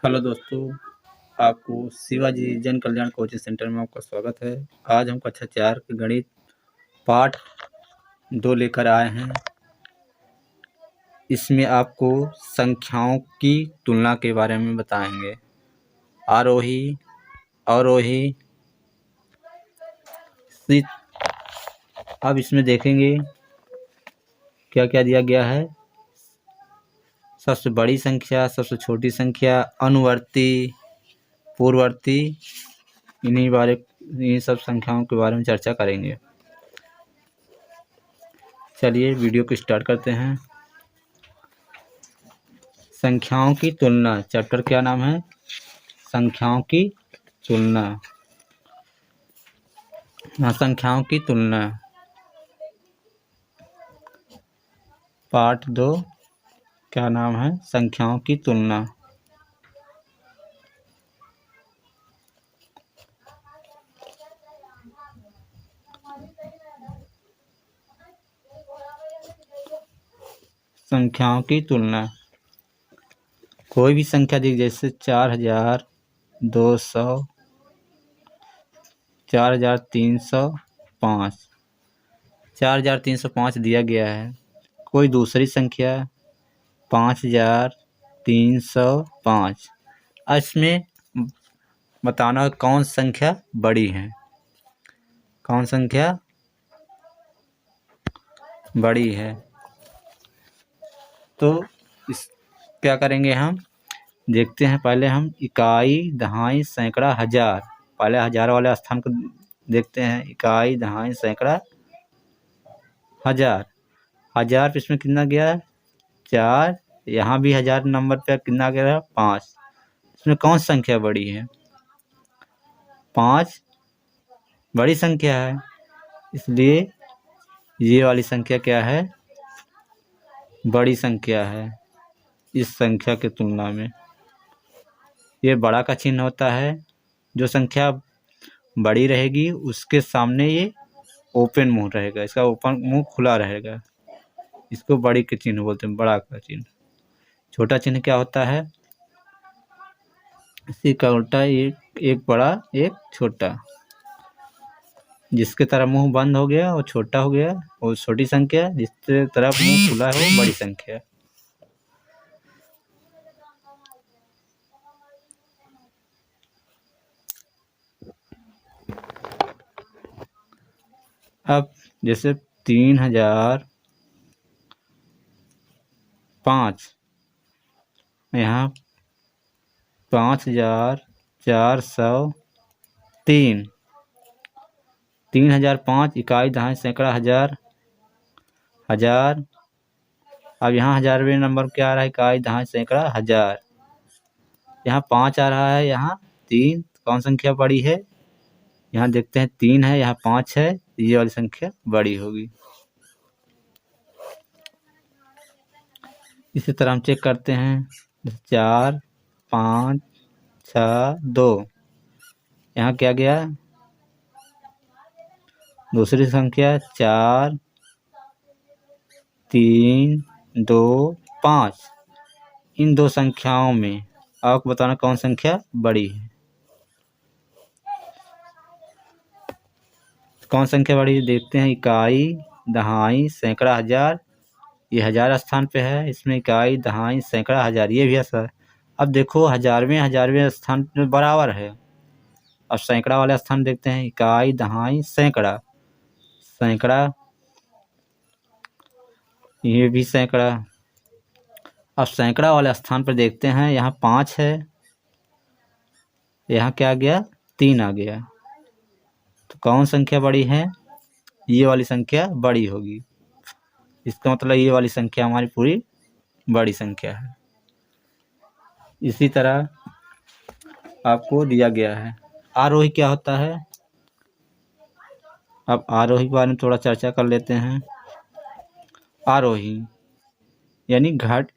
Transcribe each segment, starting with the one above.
Hello दोस्तों, आपको शिवाजी जन कल्याण कोचिंग सेंटर में आपका स्वागत है। आज हम कक्षा 4 के गणित पाठ 2 लेकर आए हैं। इसमें आपको संख्याओं की तुलना के बारे में बताएंगे। आरोही, अवरोही, अब इसमें देखेंगे क्या क्या दिया गया है। सबसे बड़ी संख्या, सबसे छोटी संख्या, अनुवर्ती, पूर्ववर्ती, इन्हीं सब संख्याओं के बारे में चर्चा करेंगे। चलिए वीडियो को स्टार्ट करते हैं। संख्याओं की तुलना, चैप्टर क्या नाम है? संख्याओं की तुलना। संख्याओं की तुलना, पार्ट 2 क्या नाम है? संख्याओं की तुलना। संख्याओं की तुलना, कोई भी संख्या दी, जैसे 4200, 4305, 4305 दिया गया है। कोई दूसरी संख्या 5305, इसमें बताना कौन संख्या बड़ी है, कौन संख्या बड़ी है। तो इस क्या करेंगे, हम देखते हैं। पहले हम इकाई, दहाई, सैकड़ा, हजार, पहले हजार वाले स्थान को देखते हैं। इकाई, दहाई, सैकड़ा, हजार। हजार पे इसमें कितना गया? 4। यहाँ भी हजार नंबर पे कितना गया? 5। इसमें कौन सी संख्या बड़ी है? 5 बड़ी संख्या है, इसलिए ये वाली संख्या क्या है? बड़ी संख्या है। इस संख्या की तुलना में ये बड़ा का चिन्ह होता है। जो संख्या बड़ी रहेगी उसके सामने ये ओपन मुंह रहेगा, इसका ओपन मुंह खुला रहेगा, इसको बड़ी के चिन्ह बोलते हैं, बड़ा का चिन्ह। छोटा चिन्ह क्या होता है? इसी का उल्टा, एक बड़ा एक छोटा। जिसके तरफ मुंह बंद हो गया वो छोटा हो गया, वो छोटी संख्या। जिसके तरफ मुंह खुला है वो बड़ी संख्या। अब जैसे 3005, यहाँ 5403, 3005 इकाई, दहाई, सैकड़ा, हजार, हजार। अब यहाँ 1000वें नंबर क्या आ रहा है? इकाई, दहाई, सैकड़ा, हजार। यहाँ 5 आ रहा है, यहाँ 3। कौन संख्या बड़ी है? यहाँ देखते हैं 3 है, यहाँ 5 है, ये वाली संख्या बड़ी होगी। इसी तरह हम चेक करते हैं। 4, 5, 6, 2, यहाँ क्या गया? दूसरी संख्या 4, 3, 2, 5। इन दो संख्याओं में आपको बताना कौन संख्या बड़ी है। कौन संख्या बड़ी है देखते हैं। इकाई, दहाई, सैकड़ा, हजार। ये हजार स्थान पे है, इसमें इकाई, दहाई, सैकड़ा, हजार, ये भी असर। अब देखो हजारवें स्थान पे बराबर है। अब सैकड़ा वाले स्थान देखते हैं। इकाई, दहाई, सैकड़ा, सैकड़ा, ये भी सैकड़ा। अब सैकड़ा वाले स्थान पर देखते हैं, यहाँ 5 है, यहाँ क्या आ गया? 3 आ गया। तो कौन संख्या बड़ी है? ये वाली संख्या बड़ी होगी। इसका मतलब ये वाली संख्या हमारी पूरी बड़ी संख्या है। इसी तरह आपको दिया गया है। आरोही क्या होता है? अब आरोही के बारे में थोड़ा चर्चा कर लेते हैं। आरोही यानी घट,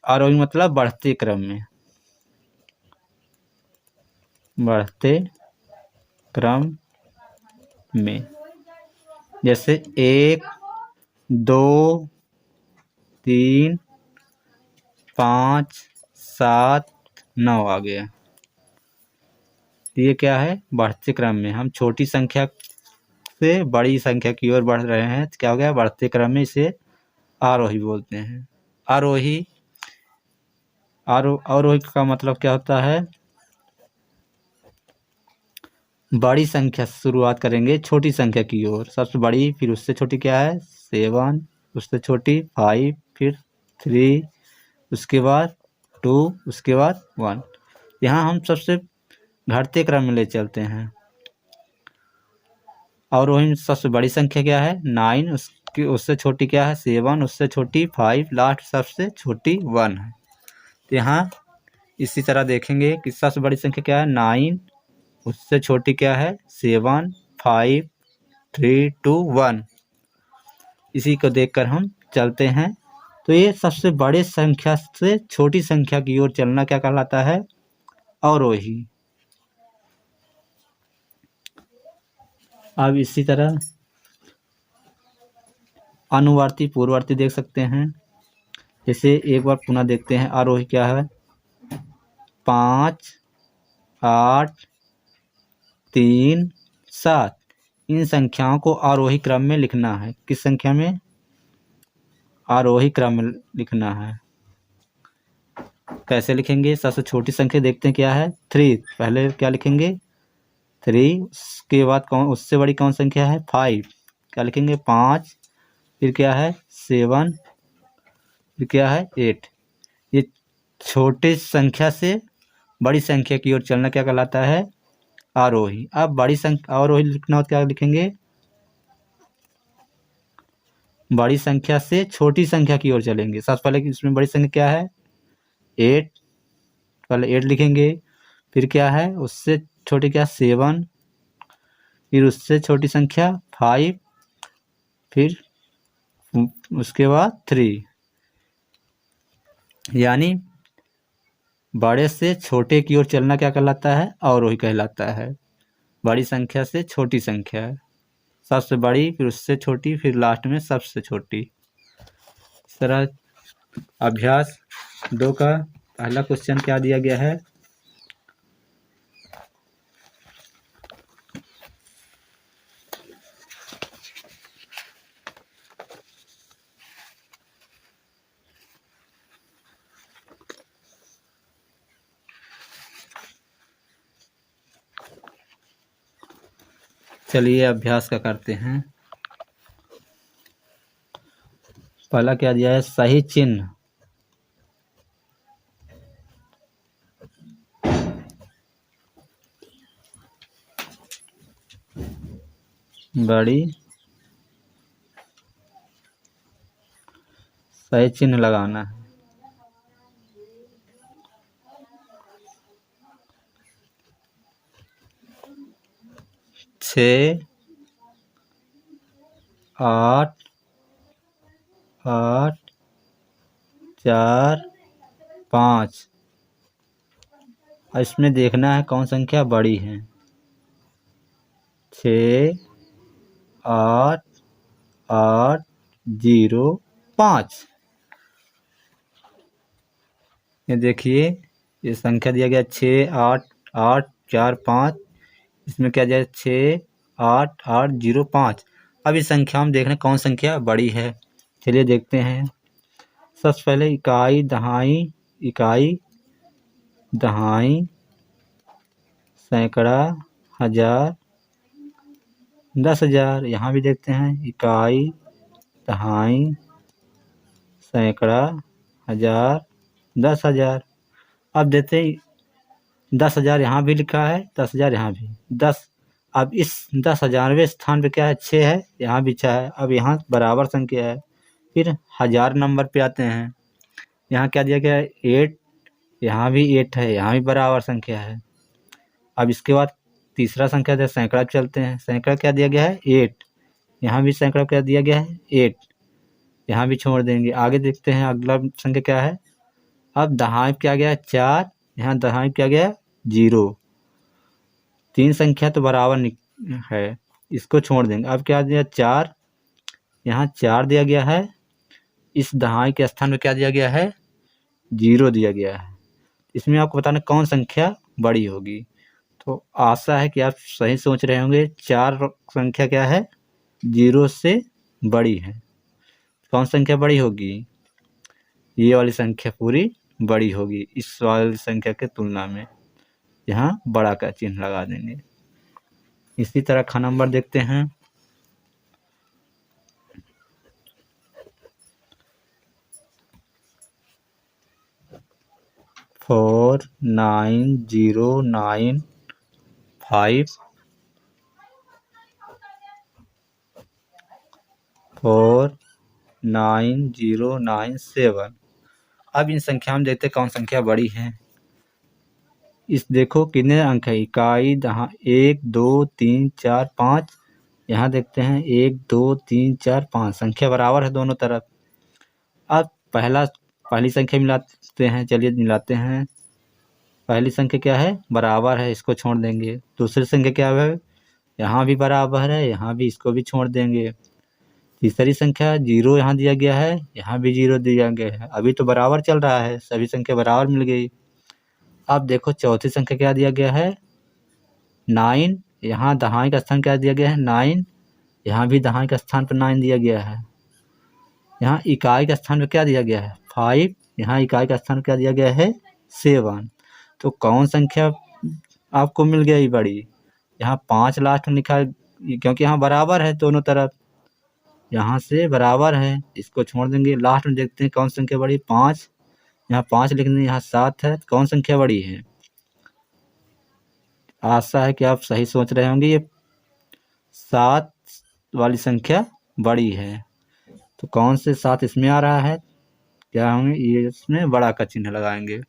आरोही मतलब बढ़ते क्रम में, बढ़ते क्रम में। जैसे 1, 2, 3, 5, 7, 9 आ गया। ये क्या है, बढ़ते क्रम में हम छोटी संख्या से बड़ी संख्या की ओर बढ़ रहे हैं, तो क्या हो गया, बढ़ते क्रम में इसे आरोही बोलते हैं। आरोही आरोही का मतलब क्या होता है, बड़ी संख्या से शुरुआत करेंगे छोटी संख्या की ओर, सबसे बड़ी, फिर उससे छोटी क्या है 7, उससे छोटी 5, फिर 3, उसके बाद 2, उसके बाद 1। यहाँ हम सबसे घटते क्रम में ले चलते हैं। और वही सबसे बड़ी संख्या क्या है 9, उसकी उससे छोटी क्या है 7, उससे छोटी 5, लास्ट सबसे छोटी 1 है। तो यहाँ इसी तरह देखेंगे कि सबसे बड़ी संख्या क्या है 9, उससे छोटी क्या है 7, 5, 3, 2, 1। इसी को देखकर हम चलते हैं। तो ये सबसे बड़े संख्या से छोटी संख्या की ओर चलना क्या कहलाता है, अवरोही। अब इसी तरह अनुवर्ती पूर्ववर्ती देख सकते हैं। जैसे एक बार पुनः देखते हैं, आरोही क्या है 5, 8, 3, 7। इन संख्याओं को आरोही क्रम में लिखना है। किस संख्या में, आरोही क्रम में लिखना है। कैसे लिखेंगे, सबसे छोटी संख्या देखते हैं क्या है 3, पहले क्या लिखेंगे 3, उसके बाद कौन, उससे बड़ी कौन संख्या है 5, क्या लिखेंगे 5, फिर क्या है 7, फिर क्या है 8। ये छोटे संख्या से बड़ी संख्या की ओर चलना क्या कहलाता है, आरोही। अब बड़ी संख्या आरोही लिखना हो, क्या लिखेंगे, बड़ी संख्या से छोटी संख्या की ओर चलेंगे। सबसे पहले इसमें बड़ी संख्या क्या है 8, पहले 8 लिखेंगे, फिर क्या है उससे छोटी क्या 7, फिर उससे छोटी संख्या 5, फिर उसके बाद 3। यानी बड़े से छोटे की ओर चलना क्या कहलाता है, अवरोही कहलाता है। बड़ी संख्या से छोटी संख्या है, सबसे बड़ी, फिर उससे छोटी, फिर लास्ट में सबसे छोटी। इस तरह अभ्यास 2 का पहला क्वेश्चन क्या दिया गया है, चलिए अभ्यास का करते हैं। पहला क्या दिया है, सही चिन्ह। बड़ी सही चिन्ह लगाना है। 6, 8, 8, 4, 5। इसमें देखना है कौन संख्या बड़ी है, 6, 8, 8, 0, 5। ये देखिए, ये संख्या दिया गया 6, 8, 8, 4, 5। इसमें क्या दिया 6, 8, 8, 0, 5। अब इस संख्या में देखना कौन संख्या बड़ी है। चलिए देखते हैं। सबसे पहले इकाई, दहाई, इकाई, दहाई, सैकड़ा, हजार, 10,000। यहाँ भी देखते हैं इकाई, दहाई, सैकड़ा, हजार, 10,000। अब देखते हैं 10,000 यहाँ भी लिखा है, 10,000 यहाँ भी 10। अब इस 10,000वें स्थान पे क्या है 6 है, यहाँ भी 6 है। अब यहाँ बराबर संख्या है। फिर हजार नंबर पे आते हैं, यहाँ क्या दिया गया है 8, यहाँ भी 8 है, यहाँ भी बराबर संख्या है। अब इसके बाद तीसरा संख्या है सैकड़ा चलते हैं। सैकड़ा क्या दिया गया है 8, यहाँ भी सैकड़ा क्या दिया गया है 8, यहाँ भी छोड़ देंगे। आगे देखते हैं अगला संख्या क्या है। अब दहाई क्या गया 4, यहाँ दहाई क्या गया 0। 3 संख्या तो बराबर है, इसको छोड़ देंगे। अब क्या दिया 4, यहाँ 4 दिया गया है, इस दहाई के स्थान में क्या दिया गया है 0 दिया गया है। इसमें आपको बताना कौन संख्या बड़ी होगी। तो आशा है कि आप सही सोच रहे होंगे। 4 संख्या क्या है, 0 से बड़ी है। कौन संख्या बड़ी होगी, ये वाली संख्या पूरी बड़ी होगी इस वाली संख्या के तुलना में। यहाँ बड़ा का चिन्ह लगा देंगे। इसी तरह ख नंबर देखते हैं। फोर 9 0 9 5 4 9 0 9 7। अब इन संख्या में देखते कौन संख्या बड़ी है। इस देखो कितने अंक है, इकाई जहाँ 1 2 3 4 5। यहाँ देखते हैं 1 2 3 4 5 संख्या बराबर है दोनों तरफ। अब पहली संख्या मिलाते हैं, चलिए मिलाते हैं। पहली संख्या क्या है, बराबर है, इसको छोड़ देंगे। दूसरी संख्या क्या है, यहाँ भी बराबर है, यहाँ भी, इसको भी छोड़ देंगे। तीसरी संख्या 0 यहाँ दिया गया है, यहाँ भी 0 दिया गया है, अभी तो बराबर चल रहा है, सभी संख्या बराबर मिल गई। अब देखो चौथी संख्या क्या दिया गया है, 9। यहाँ दहाई का स्थान क्या दिया गया है, 9। यहाँ भी दहाई का स्थान पर 9 दिया गया है। यहाँ इकाई का स्थान पर क्या दिया गया है, 5। यहाँ इकाई का स्थान क्या दिया गया है, 7। तो कौन संख्या आपको मिल गई बड़ी, यहाँ 5 लास्ट में लिखा है, क्योंकि यहाँ बराबर है दोनों तरफ, यहाँ से बराबर है, इसको छोड़ देंगे। लास्ट में देखते हैं कौन संख्या बड़ी, 5। यहाँ 5 लिख देंगे, यहाँ 7 है, कौन संख्या बड़ी है। आशा है कि आप सही सोच रहे होंगे, ये 7 वाली संख्या बड़ी है। तो कौन से 7 इसमें आ रहा है, क्या होंगे, ये इसमें बड़ा का चिन्ह लगाएंगे।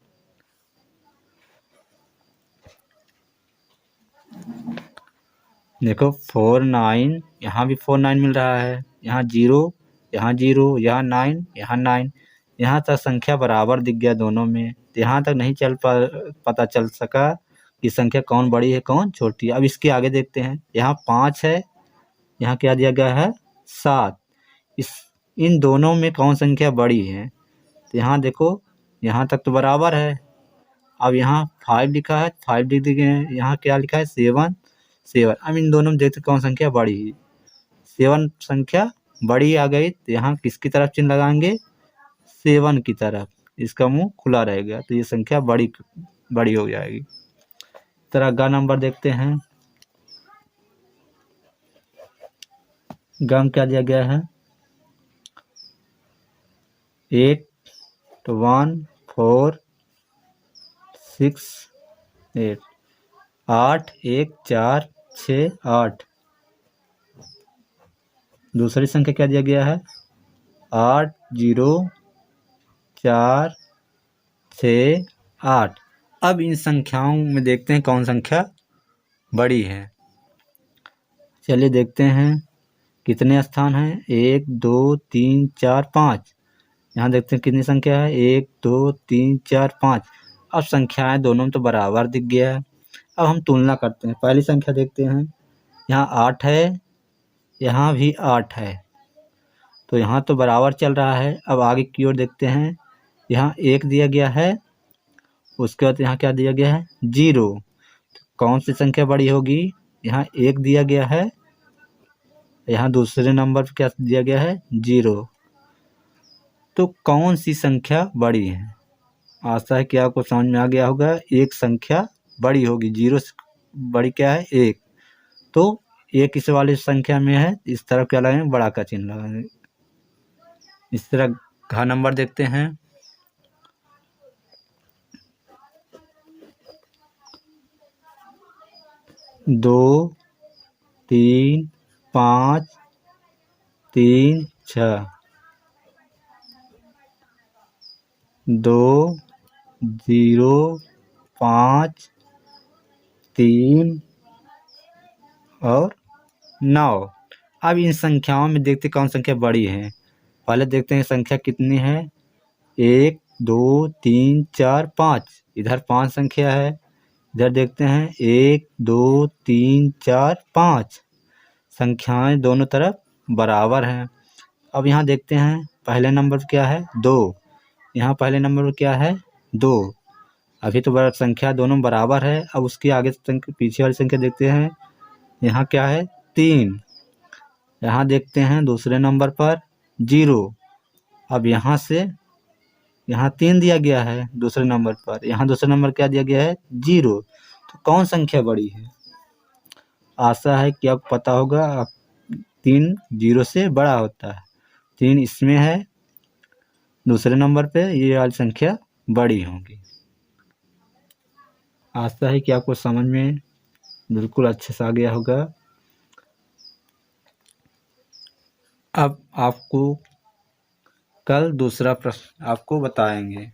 देखो 4 9, यहाँ भी 4 9 मिल रहा है, यहाँ 0, यहाँ 0, यहाँ 9, यहाँ 9। यहाँ तक संख्या बराबर दिख गया दोनों में। तो यहाँ तक नहीं पता चल सका कि संख्या कौन बड़ी है कौन छोटी है। अब इसके आगे देखते हैं, यहाँ 5 है, यहाँ क्या दिया गया है, 7। इन दोनों में कौन संख्या बड़ी है। तो यहाँ देखो, यहाँ तक तो बराबर है। अब यहाँ 5 लिखा है, 5 लिख दिए, यहाँ क्या लिखा है, 7 7। अब इन दोनों में देखते कौन संख्या बड़ी है। 7 संख्या बड़ी आ गई, तो यहाँ किसकी तरफ चिन्ह लगाएंगे, 7 की तरफ, इसका मुंह खुला रहेगा, तो ये संख्या बड़ी हो जाएगी। तरह ग नंबर देखते हैं। गम क्या दिया गया है, 8 1 4 6 8 8 1 4 6 8। दूसरी संख्या क्या दिया गया है, 8 0 4 6 8। अब इन संख्याओं में देखते हैं कौन संख्या बड़ी है। चलिए देखते हैं कितने स्थान हैं, 1 2 3 4 5। यहाँ देखते हैं कितनी संख्या है, 1 2 3 4 5। अब संख्याएं दोनों में तो बराबर दिख गया है। अब हम तुलना करते हैं। पहली संख्या देखते हैं, यहाँ 8 है, यहाँ भी 8 है, तो यहाँ तो बराबर चल रहा है। अब आगे की ओर देखते हैं, यहाँ 1 दिया गया है, उसके बाद यहाँ क्या दिया गया है, 0। तो कौन सी संख्या बड़ी होगी, यहाँ 1 दिया गया है, यहाँ दूसरे नंबर पर क्या दिया गया है, 0। तो कौन सी संख्या बड़ी है। आशा है कि आपको समझ में आ गया होगा। एक संख्या बड़ी होगी, 0 से बड़ी क्या है, 1। तो 1 इस वाली संख्या में है, इस तरफ क्या लगाएंगे, बड़ा का चिन्ह लगाएंगे। इस तरह घ नंबर देखते हैं। 2 3 5 3 6 2 0 5 3 और 9। अब इन संख्याओं में देखते कौन संख्या बड़ी है। पहले देखते हैं संख्या कितनी है, 1 2 3 4 5। इधर 5 संख्या है, इधर देखते हैं 1 2 3 4 5। संख्याएं दोनों तरफ बराबर हैं। अब यहाँ देखते हैं पहले नंबर पर क्या है, 2। यहाँ पहले नंबर पर क्या है, 2। अभी तो बड़ा संख्या दोनों बराबर है। अब उसके आगे पीछे वाली संख्या देखते हैं। यहाँ क्या है 3। यहाँ देखते हैं दूसरे नंबर पर 0। अब यहाँ से यहाँ 3 दिया गया है दूसरे नंबर पर, यहाँ दूसरे नंबर क्या दिया गया है 0। तो कौन संख्या बड़ी है? आशा है कि आपको पता होगा। 3 0 से बड़ा होता है। 3 इसमें है दूसरे नंबर पे, ये वाली संख्या बड़ी होगी। आशा है कि आपको समझ में बिल्कुल अच्छे से आ गया होगा। अब आपको कल दूसरा प्रश्न आपको बताएंगे।